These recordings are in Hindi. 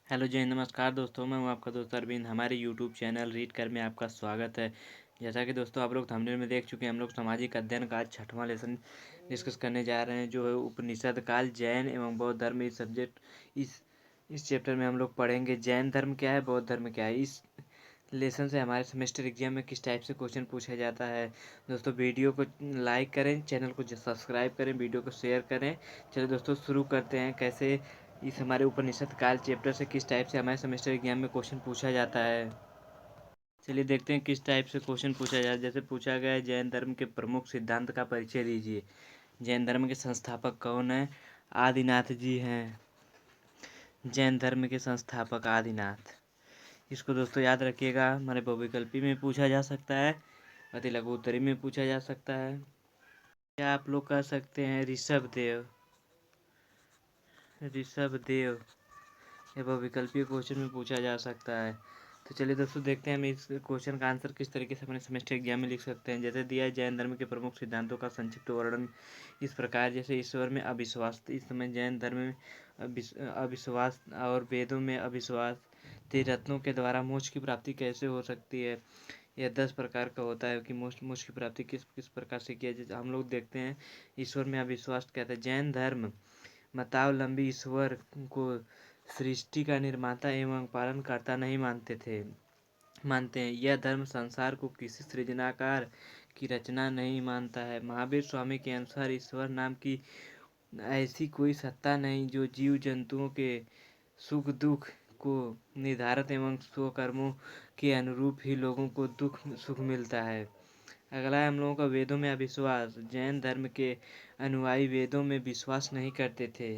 हेलो जय नमस्कार दोस्तों, मैं हूं आपका दोस्त अरविंद। हमारे यूट्यूब चैनल रीड कर में आपका स्वागत है। जैसा कि दोस्तों आप लोग थंबनेल में देख चुके हैं, हम लोग सामाजिक अध्ययन का आज 6वां लेसन डिस्कस करने जा रहे हैं, जो है उपनिषद काल, जैन एवं बौद्ध धर्म। इस सब्जेक्ट इस चैप्टर में हम लोग पढ़ेंगे जैन धर्म क्या है, बौद्ध धर्म क्या है। इस लेसन से हमारे सेमेस्टर एग्जाम में किस टाइप से क्वेश्चन पूछा जाता है। दोस्तों वीडियो को लाइक करें, चैनल को सब्सक्राइब करें, वीडियो को शेयर करें। चलिए दोस्तों शुरू करते हैं, कैसे इस हमारे उपनिषद काल चैप्टर से किस टाइप से हमारे सेमेस्टर एग्जाम में क्वेश्चन पूछा जाता है। चलिए देखते हैं किस टाइप से क्वेश्चन पूछा जाए। जैसे पूछा गया है, जैन धर्म के प्रमुख सिद्धांत का परिचय दीजिए। जैन धर्म के संस्थापक कौन है? आदिनाथ जी हैं जैन धर्म के संस्थापक, आदिनाथ। इसको दोस्तों याद रखिएगा, हमारे बहुविकल्पी में पूछा जा सकता है, अति लघु उत्तरी में पूछा जा सकता है। क्या आप लोग कह सकते हैं ऋषभ देव? ऋषभ देव ये बहुविकल्पीय क्वेश्चन में पूछा जा सकता है। तो चलिए दोस्तों देखते हैं हम इस क्वेश्चन का आंसर किस तरीके से अपने सेमेस्टर एग्जाम में लिख सकते हैं। जैसे दिया है, जैन धर्म के प्रमुख सिद्धांतों का संक्षिप्त वर्णन इस प्रकार। जैसे ईश्वर में अविश्वास, इस समय जैन धर्म में अविश्वास और वेदों में अविश्वास। त्रिरत्नों के द्वारा मोक्ष की प्राप्ति कैसे हो सकती है? यह 10 प्रकार का होता है कि मोक्ष की प्राप्ति किस किस प्रकार से किया जाए। हम लोग देखते हैं, ईश्वर में अविश्वास कहते हैं। जैन धर्म मतावलंबी ईश्वर को सृष्टि का निर्माता एवं पालनकर्ता नहीं मानते हैं। यह धर्म संसार को किसी सृजनाकार की रचना नहीं मानता है। महावीर स्वामी के अनुसार ईश्वर नाम की ऐसी कोई सत्ता नहीं जो जीव जंतुओं के सुख दुख को निर्धारित एवं स्वकर्मों के अनुरूप ही लोगों को दुख सुख मिलता है। अगला है हम लोगों का वेदों में अविश्वास। जैन धर्म के अनुयायी वेदों में विश्वास नहीं करते थे।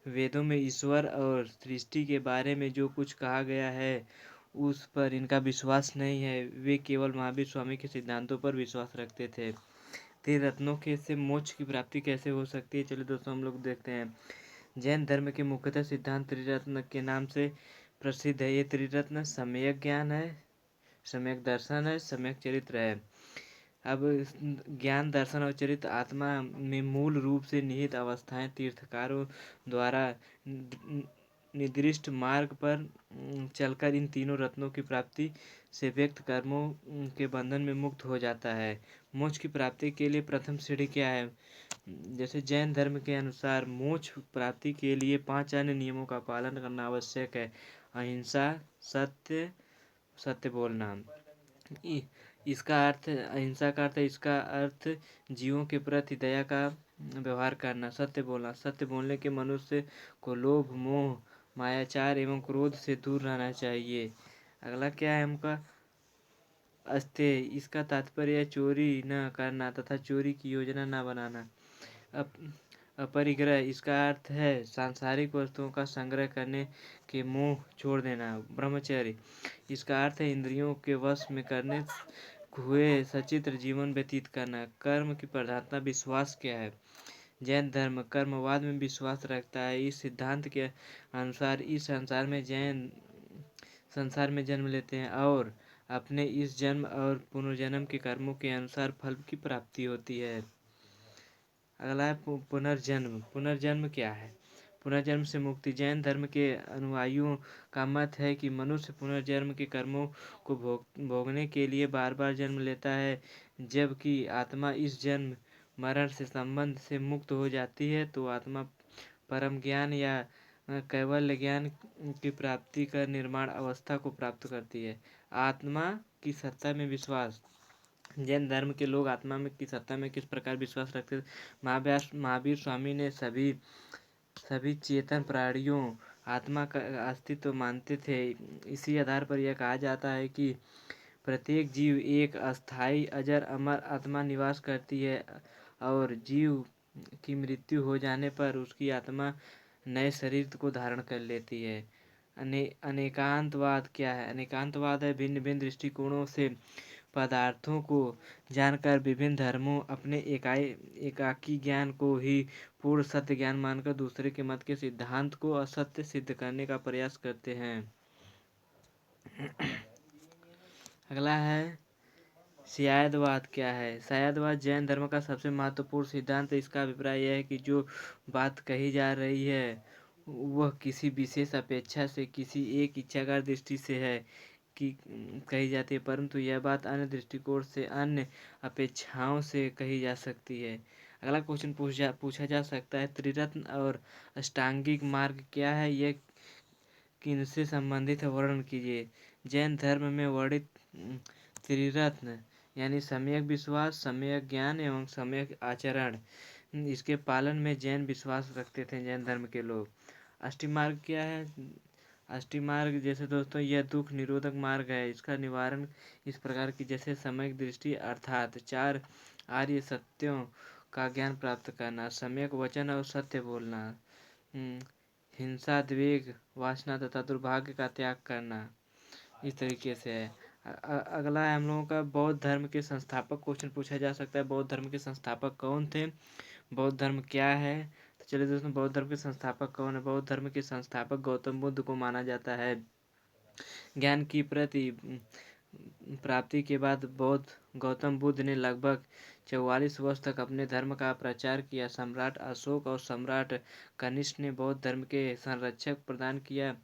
वेदों में ईश्वर और सृष्टि के बारे में जो कुछ कहा गया है उस पर इनका विश्वास नहीं है। वे केवल महावीर स्वामी के सिद्धांतों पर विश्वास रखते थे। त्रिरत्नों के से मोक्ष की प्राप्ति कैसे हो सकती है? चलिए दोस्तों हम लोग देखते हैं। जैन धर्म के मुख्यतः सिद्धांत त्रिरत्न के नाम से प्रसिद्ध है। ये त्रिरत्न सम्यक ज्ञान है, सम्यक दर्शन है, सम्यक चरित्र है। अब ज्ञान, दर्शन और चरित्र आत्मा में मूल रूप से निहित अवस्थाएं तीर्थकारों द्वारा निर्दिष्ट मार्ग पर चलकर इन तीनों रत्नों की प्राप्ति से व्यक्त कर्मों के बंधन में मुक्त हो जाता है। मोक्ष की प्राप्ति के लिए प्रथम सीढ़ी क्या है? जैसे जैन धर्म के अनुसार मोक्ष प्राप्ति के लिए 5 अन्य नियमों का पालन करना आवश्यक है। अहिंसा, सत्य, सत्य बोलना। इसका अर्थ, अहिंसा का अर्थ है, इसका अर्थ जीवों के प्रति दया का व्यवहार करना। सत्य बोलना, सत्य बोलने के मनुष्य को लोभ, मोह, मायाचार एवं क्रोध से दूर रहना चाहिए। अगला क्या है हमका? अस्तेय, इसका तात्पर्य चोरी न करना तथा चोरी की योजना न बनाना। अपरिग्रह, इसका अर्थ है सांसारिक वस्तुओं का संग्रह करने के मोह छोड़ देना। ब्रह्मचर्य, इसका अर्थ है इंद्रियों के वश में करने हुए सचित्र जीवन व्यतीत करना। कर्म की प्रधानता। विश्वास क्या है? जैन धर्म कर्मवाद में विश्वास रखता है। इस सिद्धांत के अनुसार इस संसार में जन्म लेते हैं और अपने इस जन्म और पुनर्जन्म के कर्मों के अनुसार फल की प्राप्ति होती है। अगला है पुनर्जन्म। पुनर्जन्म क्या है? पुनर्जन्म से मुक्ति। जैन धर्म के अनुयायियों का मत है कि मनुष्य पुनर्जन्म के कर्मों को भोगने के लिए बार बार जन्म लेता है। जबकि आत्मा इस जन्म मरण से संबंध से मुक्त हो जाती है तो आत्मा परम ज्ञान या कैवल्य ज्ञान की प्राप्ति कर निर्माण अवस्था को प्राप्त करती है। आत्मा की सत्ता में विश्वास। जैन धर्म के लोग आत्मा में की सत्ता में किस प्रकार विश्वास रखते थे? महावीर स्वामी ने सभी चेतन प्राणियों आत्मा का अस्तित्व मानते थे। इसी आधार पर यह कहा जाता है कि प्रत्येक जीव एक अस्थाई अजर अमर आत्मा निवास करती है और जीव की मृत्यु हो जाने पर उसकी आत्मा नए शरीर को धारण कर लेती है। अनेकांतवाद क्या है? अनेकांतवाद है भिन्न भिन्न दृष्टिकोणों से पदार्थों को जानकर विभिन्न धर्मों अपने एकाकी ज्ञान को ही पूर्ण सत्य ज्ञान मानकर दूसरे के मत के सिद्धांत को असत्य सिद्ध करने का प्रयास करते हैं। अगला है शायदवाद क्या है? शायदवाद जैन धर्म का सबसे महत्वपूर्ण सिद्धांत है। इसका अभिप्राय यह है कि जो बात कही जा रही है वह किसी विशेष अपेक्षा से किसी एक इच्छाकार दृष्टि से है कि कही जाती है, परंतु यह बात अन्य दृष्टिकोण से अन्य अपेक्षाओं से कही जा सकती है। अगला क्वेश्चन पूछा जा सकता है, त्रिरत्न और अष्टांगिक मार्ग क्या है, यह किनसे संबंधित है, वर्णन कीजिए। जैन धर्म में वर्णित त्रिरत्न यानी सम्यक विश्वास, सम्यक ज्ञान एवं सम्यक आचरण, इसके पालन में जैन विश्वास रखते थे जैन धर्म के लोग। अष्टमार्ग क्या है? अष्टमार्ग जैसे दोस्तों यह दुख निरोधक मार्ग है। इसका निवारण इस प्रकार की जैसे सम्यक दृष्टि अर्थात 4 आर्य सत्यों का ज्ञान प्राप्त करना, सम्यक वचन और सत्य बोलना, हिंसा, द्वेग, वासना तथा दुर्भाग्य का त्याग करना, इस तरीके से है। अगला है हम लोगों का बौद्ध धर्म के संस्थापक क्वेश्चन पूछा जा सकता है। बौद्ध धर्म के संस्थापक कौन थे? बौद्ध धर्म क्या है? तो चलिए दोस्तों, बौद्ध धर्म के संस्थापक कौन है? बौद्ध धर्म के संस्थापक गौतम बुद्ध को माना जाता है। ज्ञान की प्राप्ति के बाद बौद्ध गौतम बुद्ध ने लगभग 44 वर्ष तक अपने धर्म का प्रचार किया। सम्राट अशोक और सम्राट कनिष्क ने बौद्ध धर्म के संरक्षक प्रदान किया।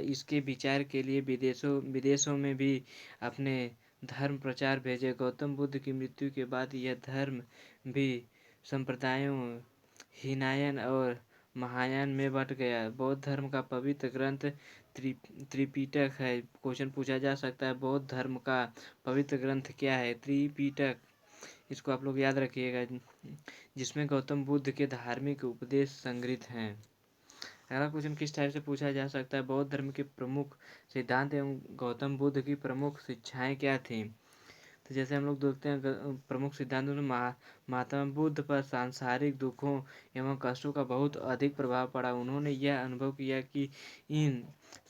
इसके विचार के लिए विदेशों में भी अपने धर्म प्रचार भेजे। गौतम बुद्ध की मृत्यु के बाद यह धर्म भी संप्रदायों हीनायन और महायान में बट गया। बौद्ध धर्म का पवित्र ग्रंथ त्रिपिटक है। क्वेश्चन पूछा जा सकता है, बौद्ध धर्म का पवित्र ग्रंथ क्या है? त्रिपिटक, इसको आप लोग याद रखिएगा, जिसमें गौतम बुद्ध के धार्मिक उपदेश संग्रहित हैं। अगला क्वेश्चन किस टाइप से पूछा जा सकता है, बौद्ध धर्म के प्रमुख सिद्धांत एवं गौतम बुद्ध की प्रमुख शिक्षाएं क्या थीं? तो जैसे हम लोग देखते हैं प्रमुख सिद्धांतों में महात्मा बुद्ध पर सांसारिक दुखों एवं कष्टों का बहुत अधिक प्रभाव पड़ा। उन्होंने यह अनुभव किया कि इन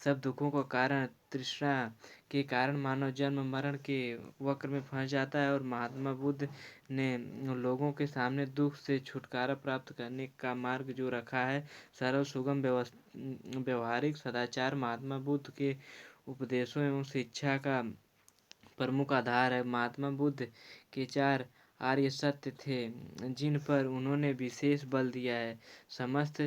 सब दुखों का कारण तृष्णा के कारण मानव जन्म मरण के वक्र में फंस जाता है, और महात्मा बुद्ध ने लोगों के सामने दुख से छुटकारा प्राप्त करने का मार्ग जो रखा है, सरल सुगम व्यवहारिक सदाचार महात्मा बुद्ध के उपदेशों एवं शिक्षा का प्रमुख आधार है। महात्मा बुद्ध के 4 आर्य सत्य थे जिन पर उन्होंने विशेष बल दिया है। समस्त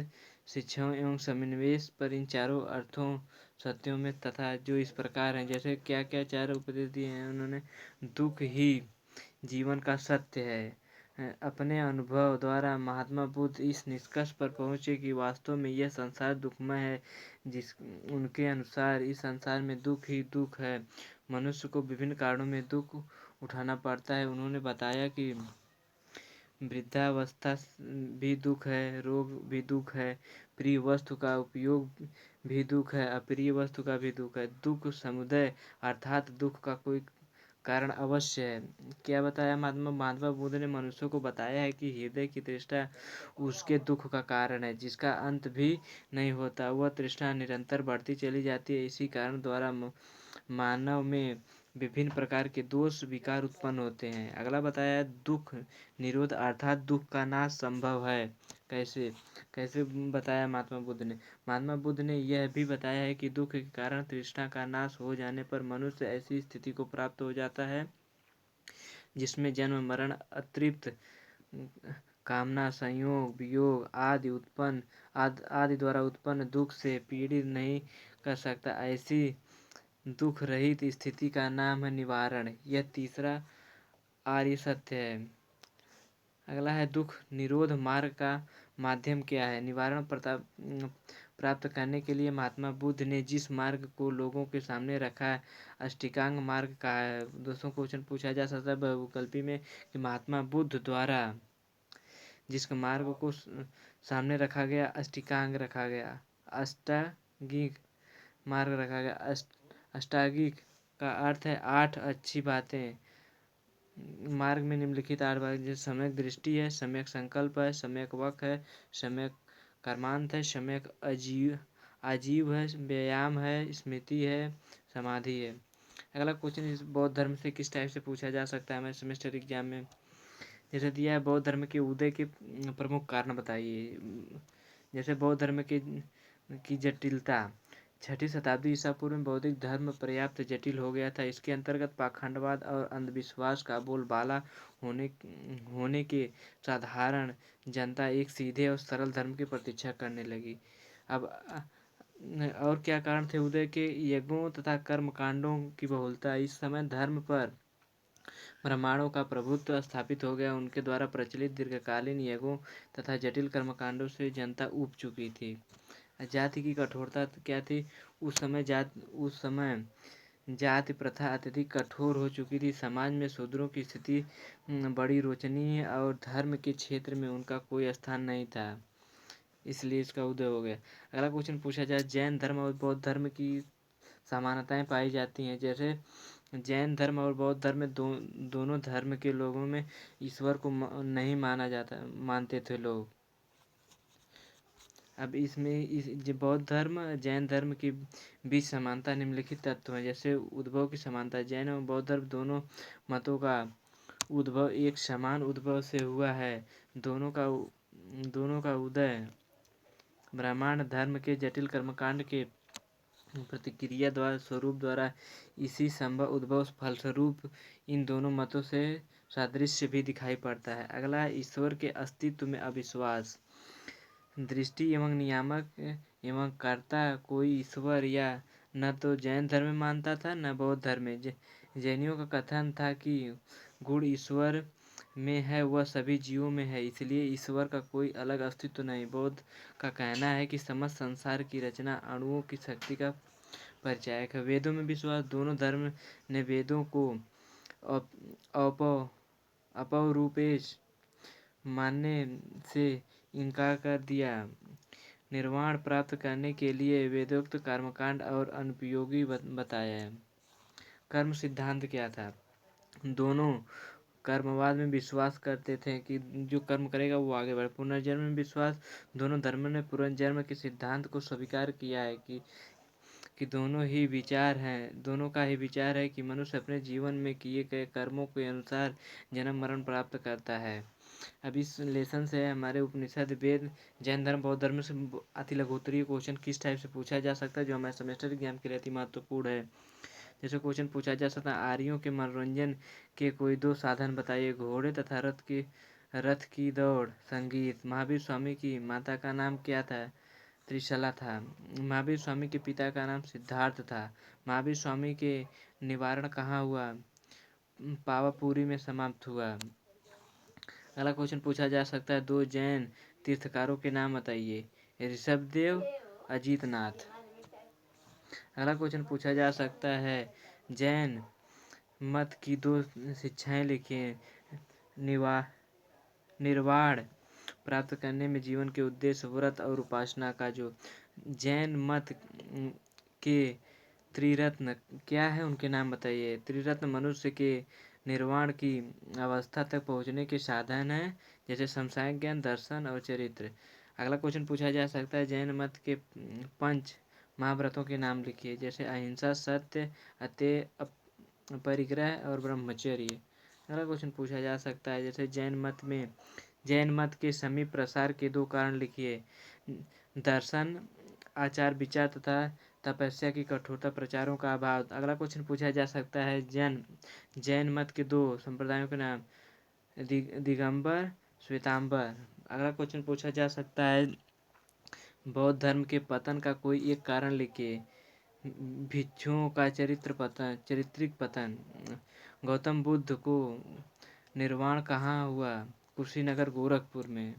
शिक्षाओं एवं सन्निवेश पर इन चारों अर्थों सत्यों में तथा जो इस प्रकार हैं, जैसे क्या क्या 4 उपदेश दिए हैं उन्होंने। दुख ही जीवन का सत्य है। अपने अनुभव द्वारा महात्मा बुद्ध इस निष्कर्ष पर पहुंचे कि वास्तव में यह संसार दुखमय है। उनके अनुसार इस संसार में दुख ही दुख है। मनुष्य को विभिन्न कारणों में दुख उठाना पड़ता है। उन्होंने बताया कि वृद्धावस्था भी दुख है, रोग भी दुख है, प्रिय वस्तु का उपयोग भी दुख है, अप्रिय वस्तु का भी दुख है। दुख समुदय अर्थात दुख का कोई कारण अवश्य है। क्या बताया महात्मा बुद्ध ने? मनुष्य को बताया है कि हृदय की तृष्णा उसके दुख का कारण है, जिसका अंत भी नहीं होता। वह तृष्णा निरंतर बढ़ती चली जाती है। इसी कारण द्वारा मानव में विभिन्न प्रकार के दोष विकार उत्पन्न होते हैं। अगला बताया दुख निरोध अर्थात दुख का नाश संभव है। कैसे कैसे बताया महात्मा बुद्ध ने? महात्मा बुद्ध ने यह भी बताया है कि दुख के कारण तृष्णा का नाश हो जाने पर मनुष्य ऐसी स्थिति को प्राप्त हो जाता है जिसमें जन्म मरण अतृप्त कामना संयोग वियोग आदि द्वारा उत्पन्न दुख से पीड़ित नहीं कर सकता। ऐसी दुख रहित स्थिति का नाम है निवारण। यह तीसरा आर्य सत्य है। अगला है दुख निरोध मार्ग का माध्यम क्या है? निवारण प्राप्त करने के लिए महात्मा बुद्ध ने जिस मार्ग को लोगों के सामने रखा है, अष्टांग मार्ग का है। दोस्तों क्वेश्चन पूछा जा सकता है बहुविकल्पी में कि महात्मा बुद्ध द्वारा जिस मार्ग को सामने रखा गया, अष्टांग रखा गया, अष्टांगिक मार्ग रखा गया। अष्टांगिक का अर्थ है 8 अच्छी बातें। मार्ग में निम्नलिखित 8 बातें जैसे सम्यक दृष्टि है, सम्यक संकल्प है, सम्यक वक है, सम्यक कर्मांत है, सम्यक आजीव है, व्यायाम है, स्मृति है, समाधि है। अगला क्वेश्चन इस बौद्ध धर्म से किस टाइप से पूछा जा सकता है हमें सेमेस्टर एग्जाम में? जैसे दिया है बौद्ध धर्म के उदय के प्रमुख कारण बताइए। जैसे बौद्ध धर्म की जटिलता, छठी शताब्दी ईसा पूर्व में बौद्धिक धर्म पर्याप्त जटिल हो गया था। इसके अंतर्गत पाखंडवाद और अंधविश्वास का बोलबाला होने होने के साधारण जनता एक सीधे और सरल धर्म की प्रतीक्षा करने लगी। अब और क्या कारण थे उदय के? यज्ञों तथा कर्मकांडों की बहुलता। इस समय धर्म पर ब्राह्मणों का प्रभुत्व स्थापित हो गया। उनके द्वारा प्रचलित दीर्घकालीन यज्ञों तथा जटिल कर्मकांडों से जनता ऊब चुकी थी। जाति की कठोरता क्या थी? उस समय जाति प्रथा अत्यधिक कठोर हो चुकी थी। समाज में शूद्रों की स्थिति बड़ी रोचनीय और धर्म के क्षेत्र में उनका कोई स्थान नहीं था, इसलिए इसका उदय हो गया। अगला क्वेश्चन पूछा जाए, जैन धर्म और बौद्ध धर्म की समानताएं पाई जाती हैं। जैसे जैन धर्म और बौद्ध धर्म में दोनों धर्म के लोगों में ईश्वर को नहीं मानते थे लोग। अब इसमें बौद्ध धर्म जैन धर्म के बीच समानता निम्नलिखित तत्व हैं। जैसे उद्भव की समानता। जैन एवं बौद्ध धर्म दोनों मतों का उद्भव एक समान उद्भव से हुआ है। दोनों का उदय ब्राह्मण धर्म के जटिल कर्मकांड के प्रतिक्रिया द्वारा स्वरूप द्वारा इसी संभव उद्भव फलस्वरूप इन दोनों मतों से सादृश्य भी दिखाई पड़ता है। अगला है ईश्वर के अस्तित्व में अविश्वास। दृष्टि एवं नियामक एवं कर्ता कोई ईश्वर या न तो जैन धर्म में मानता था न बौद्ध धर्म में। जैनियों का कथन था कि गुण ईश्वर में है वह सभी जीवों में है, इसलिए ईश्वर का कोई अलग अस्तित्व नहीं। बौद्ध का कहना है कि समस्त संसार की रचना अणुओं की शक्ति का परिचायक है। वेदों में विश्वास। दोनों धर्म ने वेदों को अपौरुषेय मानने से इनकार कर दिया। निर्वाण प्राप्त करने के लिए वेदोक्त कर्मकांड और अनुपयोगी बताया है। कर्म सिद्धांत क्या था? दोनों कर्मवाद में विश्वास करते थे कि जो कर्म करेगा वो आगे बढ़े। पुनर्जन्म में विश्वास। दोनों धर्मों ने पुनर्जन्म के सिद्धांत को स्वीकार किया है कि दोनों का ही विचार है कि मनुष्य अपने जीवन में किए गए कर्मों के अनुसार जन्म मरण प्राप्त करता है। अब इस लेसन से हमारे उपनिषद वेद जैन धर्म बौद्ध धर्म से अति लघुत्तरीय क्वेश्चन किस टाइप से पूछा जा सकता है जो हमारे सेमेस्टर एग्जाम के लिए अति महत्वपूर्ण है। जैसे क्वेश्चन पूछा जा सकता है, आर्यों के मनोरंजन के कोई दो साधन बताइए। घोड़े तथा रथ की दौड़। संगीत। महावीर स्वामी की माता का नाम क्या था? त्रिशला था। महावीर स्वामी के पिता का नाम सिद्धार्थ था। महावीर स्वामी के निवारण कहाँ हुआ? पावापुरी में समाप्त हुआ। अगला क्वेश्चन पूछा जा सकता है, दो जैन तीर्थकारों के नाम बताइए। ऋषभदेव, अजीतनाथ। अगला क्वेश्चन पूछा जा सकता है, जैन मत की दो शिक्षाएं लिखिए। निर्वाण प्राप्त करने में जीवन के उद्देश्य, व्रत और उपासना का। जो जैन मत के त्रिरत्न क्या है, उनके नाम बताइए। त्रिरत्न मनुष्य के निर्वाण की अवस्था तक पहुंचने के साधन है, जैसे समसामयिक ज्ञान, दर्शन और चरित्र। अगला क्वेश्चन पूछा जा सकता है, जैन मत के 5 महाव्रतों के नाम लिखिए। जैसे अहिंसा, सत्य, अतेय, परिग्रह और ब्रह्मचर्य। अगला क्वेश्चन पूछा जा सकता है, जैसे जैन मत के समीप प्रसार के 2 कारण लिखिए। दर्शन, आचार विचार तथा तपस्या की कठोरता, प्रचारों का अभाव। अगला क्वेश्चन पूछा जा सकता है, जैन मत के 2 संप्रदायों के नाम। दिगंबर, श्वेतांबर। अगला क्वेश्चन पूछा जा सकता है, बौद्ध धर्म के पतन का कोई एक कारण लिखिए। भिक्षुओं का चारित्रिक पतन। गौतम बुद्ध को निर्वाण कहाँ हुआ? कुशीनगर, गोरखपुर में।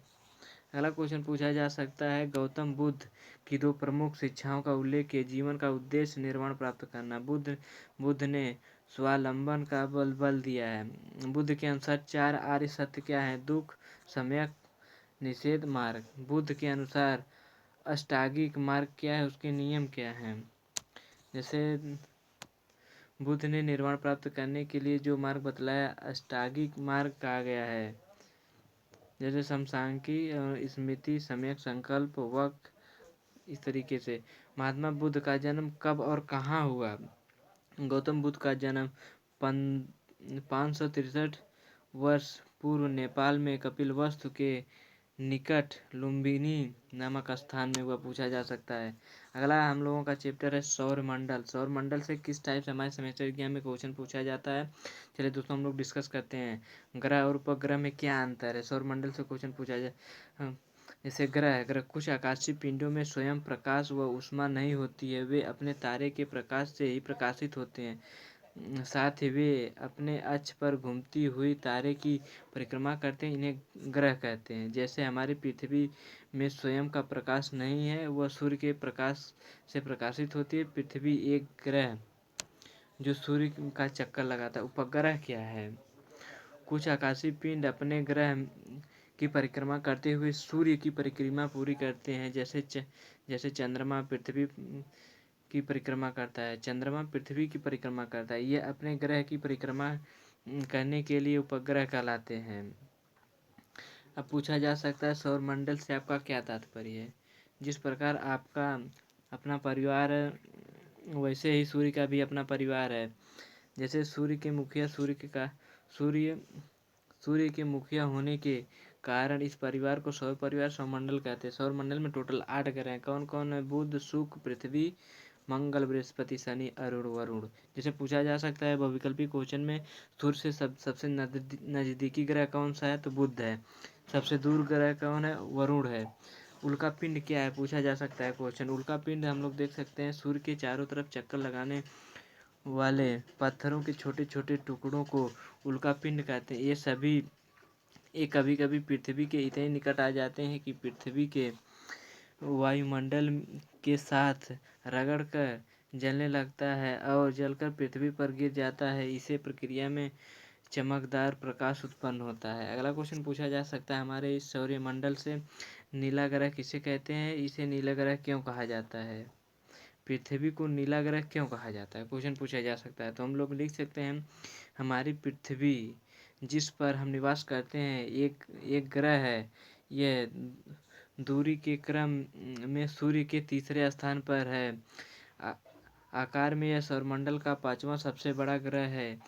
अगला क्वेश्चन पूछा जा सकता है, गौतम बुद्ध की 2 प्रमुख शिक्षाओं का उल्लेख किए। जीवन का उद्देश्य निर्वाण प्राप्त करना। बुद्ध ने स्वावलंबन का बल दिया है। बुद्ध के अनुसार 4 आर्य सत्य क्या है? दुख, सम्यक, निषेध, मार्ग। बुद्ध के अनुसार अष्टांगिक मार्ग क्या है, उसके नियम क्या हैं? जैसे बुद्ध ने निर्वाण प्राप्त करने के लिए जो मार्ग बतलाया, अष्टांगिक मार्ग कहा गया है। जैसे समसांख्यिकी, स्मृति, सम्यक संकल्प, वक्त, इस तरीके से। महात्मा बुद्ध का जन्म कब और कहाँ हुआ? गौतम बुद्ध का जन्म 563 वर्ष पूर्व नेपाल में कपिलवस्तु के निकट लुम्बिनी नामक स्थान में हुआ, पूछा जा सकता है। अगला हम लोगों का चैप्टर है सौरमंडल। सौरमंडल से किस टाइप से हमारे सेमेस्टर एग्जाम में क्वेश्चन पूछा जाता है, चलिए दोस्तों हम लोग डिस्कस करते हैं। ग्रह और उपग्रह में क्या अंतर है, सौरमंडल से क्वेश्चन पूछा जाए। जैसे ग्रह कुछ आकाशीय पिंडों में स्वयं प्रकाश व ऊष्मा नहीं होती है, वे अपने तारे के प्रकाश से ही प्रकाशित होते हैं। साथ ही वे अपने अक्ष पर घूमती हुई तारे की परिक्रमा करते हैं, इन्हें ग्रह कहते हैं। जैसे हमारी पृथ्वी में स्वयं का प्रकाश नहीं है, वह सूर्य के प्रकाश से प्रकाशित होती है। पृथ्वी एक ग्रह जो सूर्य का चक्कर लगाता है। उपग्रह क्या है, कुछ आकाशीय पिंड अपने ग्रह की परिक्रमा करते हुए सूर्य की परिक्रमा पूरी करते हैं। जैसे चंद्रमा पृथ्वी की परिक्रमा करता है, चंद्रमा पृथ्वी की परिक्रमा करता है, ये अपने ग्रह की परिक्रमा करने के लिए उपग्रह कहलाते हैं। अब पूछा जा सकता है सौरमंडल से आपका क्या तात्पर्य है। जिस प्रकार आपका अपना परिवार है, वैसे ही सूर्य का भी अपना परिवार है। जैसे सूर्य के मुखिया सूर्य के मुखिया होने के कारण इस परिवार को सौर परिवार सौरमंडल कहते हैं। सौरमंडल में टोटल 8 ग्रह हैं। कौन कौन है, बुध शुक्र पृथ्वी मंगल बृहस्पति शनि अरुण वरुण। जैसे पूछा जा सकता है बहुविकल्पी क्वेश्चन में सूर्य से सबसे नजदीकी ग्रह कौन सा है, तो बुध है। सबसे दूर ग्रह कौन है, वरुण है। उल्का पिंड क्या है, पूछा जा सकता है क्वेश्चन। उल्का पिंड हम लोग देख सकते हैं सूर्य के चारों तरफ चक्कर लगाने वाले पत्थरों के छोटे छोटे टुकड़ों को उल्का पिंड कहते हैं। ये कभी कभी पृथ्वी के इतने निकट आ जाते हैं कि पृथ्वी के वायुमंडल के साथ रगड़कर जलने लगता है और जलकर पृथ्वी पर गिर जाता है। इसे प्रक्रिया में चमकदार प्रकाश उत्पन्न होता है। अगला क्वेश्चन पूछा जा सकता है हमारे इस सौरमंडल से, नीला ग्रह किसे कहते हैं, इसे नीला ग्रह क्यों कहा जाता है, पृथ्वी को नीला ग्रह क्यों कहा जाता है, क्वेश्चन पूछा जा सकता है। तो हम लोग लिख सकते हैं हमारी पृथ्वी जिस पर हम निवास करते हैं एक ग्रह है। यह दूरी के क्रम में सूर्य के तीसरे स्थान पर है। आकार में यह सौरमंडल का 5वां सबसे बड़ा ग्रह है।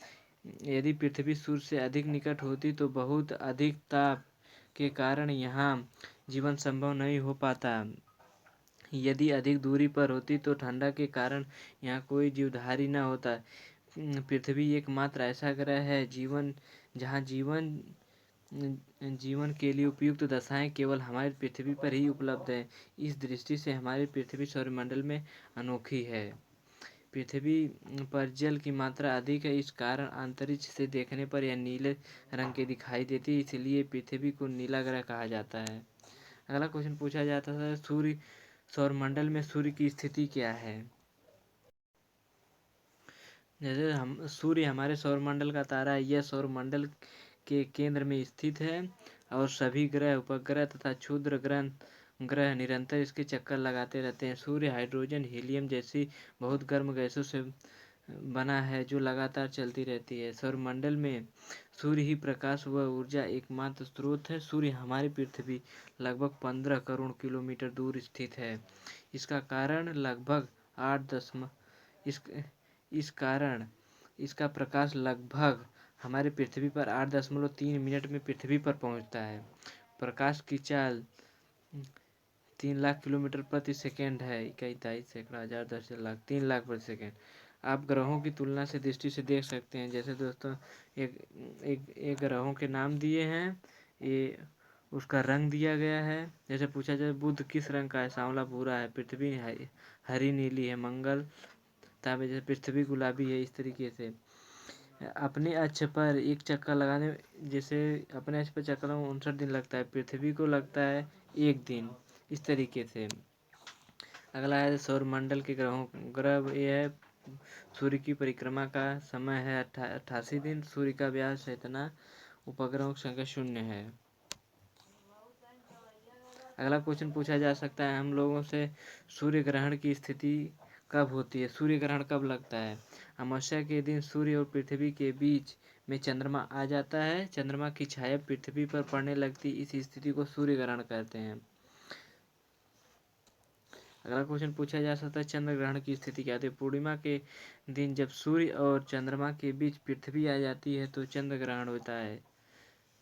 यदि पृथ्वी सूर्य से अधिक निकट होती तो बहुत अधिक ताप के कारण यहाँ जीवन संभव नहीं हो पाता। यदि अधिक दूरी पर होती तो ठंडा के कारण यहाँ कोई जीवधारी न होता। पृथ्वी एकमात्र ऐसा ग्रह है जहाँ जीवन के लिए उपयुक्त दशाएं केवल हमारी पृथ्वी पर ही उपलब्ध है। इस दृष्टि से हमारी पृथ्वी सौरमंडल में अनोखी है। पृथ्वी पर जल की मात्रा अधिक है, इस कारण अंतरिक्ष से देखने पर यह नीले रंग की दिखाई देती है, इसलिए पृथ्वी को नीला ग्रह कहा जाता है। अगला क्वेश्चन पूछा जाता है सौरमंडल में सूर्य की स्थिति क्या है। जैसे सूर्य हमारे सौरमंडल का तारा है, यह सौरमंडल के केंद्र में स्थित है और सभी ग्रह उपग्रह तथा क्षुद्र ग्रह निरंतर इसके चक्कर लगाते रहते हैं। सूर्य हाइड्रोजन हीलियम जैसी बहुत गर्म गैसों से बना है जो लगातार चलती रहती है। सौरमंडल में सूर्य ही प्रकाश व ऊर्जा एकमात्र स्रोत है। सूर्य हमारी पृथ्वी लगभग 15 करोड़ किलोमीटर दूर स्थित है। इसका कारण लगभग 8 दशमलव इस कारण इसका प्रकाश लगभग हमारे पृथ्वी पर 8.3 मिनट में पृथ्वी पर पहुंचता है। प्रकाश की चाल 3 लाख किलोमीटर प्रति सेकेंड है। 21 सैकड़ा हजार 10 लाख 3 लाख प्रति सेकेंड। आप ग्रहों की तुलना से दृष्टि से देख सकते हैं। जैसे दोस्तों एक ग्रहों के नाम दिए हैं, ये उसका रंग दिया गया है। जैसे पूछा जाए बुध किस रंग का है, सांवला भूरा है। पृथ्वी हरी नीली है। मंगल ताकि जैसे पृथ्वी गुलाबी है। इस तरीके से अपने अक्ष पर एक चक्कर लगाने जैसे अपने अक्ष पर चक्कर 59 दिन लगता है, पृथ्वी को लगता है 1 दिन। इस तरीके से अगला है सौरमंडल के ग्रह ये है। सूर्य की परिक्रमा का समय है 88 दिन। सूर्य का व्यास है इतना। उपग्रहों की संख्या 0 है। अगला क्वेश्चन पूछा जा सकता है हम लोगों से, सूर्य ग्रहण की स्थिति कब होती है, सूर्य ग्रहण कब लगता है। अमावस्या के दिन सूर्य और पृथ्वी के बीच में चंद्रमा आ जाता है। चंद्रमा की छाया पृथ्वी पर पड़ने लगती, इस स्थिति को सूर्य ग्रहण कहते हैं। अगला क्वेश्चन पूछा जा सकता है चंद्र ग्रहण की स्थिति क्या होती है। पूर्णिमा के दिन जब सूर्य और चंद्रमा के बीच पृथ्वी आ जाती है तो चंद्र ग्रहण होता है।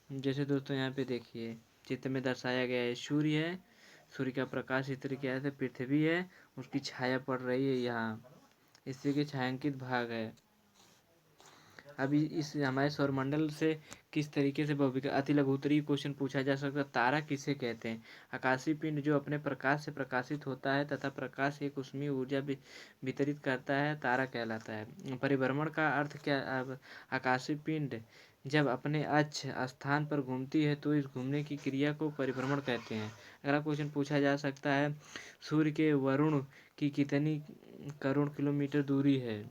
जैसे दोस्तों यहाँ पे देखिए चित्र में दर्शाया गया है सूर्य है, सूर्य का प्रकाश इस तरीके से पृथ्वी है, उसकी छाया पड़ रही है यहाँ, इसी के छायांकित भाग है। अभी इस हमारे सौरमंडल से किस तरीके से अति लघु उत्तरीय क्वेश्चन पूछा जा सकता है। तारा किसे कहते हैं? आकाशीय पिंड जो अपने प्रकाश से प्रकाशित होता है तथा प्रकाश एक ऊष्मीय ऊर्जा वितरित करता है, तारा कहलाता है। परिभ्रमण का अर्थ क्या? आकाशीय पिंड जब अपने अक्ष स्थान पर घूमती है तो इस घूमने की क्रिया को परिभ्रमण कहते हैं। अगला क्वेश्चन पूछा जा सकता है, सूर्य के वरुण की कितनी करोड़ किलोमीटर दूरी है?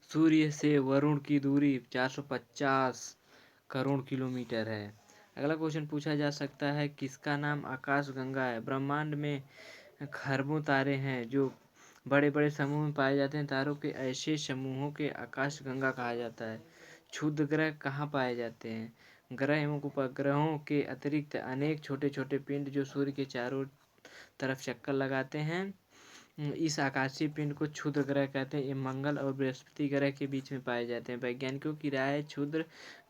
सूर्य से वरुण की दूरी 450 करोड़ किलोमीटर है। अगला क्वेश्चन पूछा जा सकता है, किसका नाम आकाश गंगा है? ब्रह्मांड में खरबों तारे हैं जो बड़े बड़े समूह में पाए जाते हैं। तारों के ऐसे समूहों के आकाश गंगा कहा जाता है। क्षुद्र ग्रह कहाँ पाए जाते हैं? ग्रह एवं उपग्रहों के अतिरिक्त अनेक छोटे छोटे पिंड जो सूर्य के चारों तरफ चक्कर लगाते हैं, इस आकाशीय पिंड को क्षुद्र ग्रह कहते हैं। ये मंगल और बृहस्पति ग्रह के बीच में पाए जाते हैं। वैज्ञानिकों की राय है क्षुद्र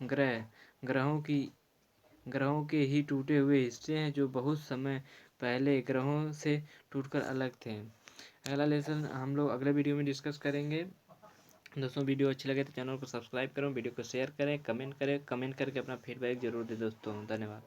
ग्रह ग्रहों के ही टूटे हुए हिस्से हैं जो बहुत समय पहले ग्रहों से टूटकर अलग थे। अगला लेसन हम लोग अगले वीडियो में डिस्कस करेंगे। दोस्तों वीडियो अच्छी लगे तो चैनल को सब्सक्राइब करें, वीडियो को शेयर करें, कमेंट करके अपना फीडबैक जरूर दें दोस्तों। धन्यवाद।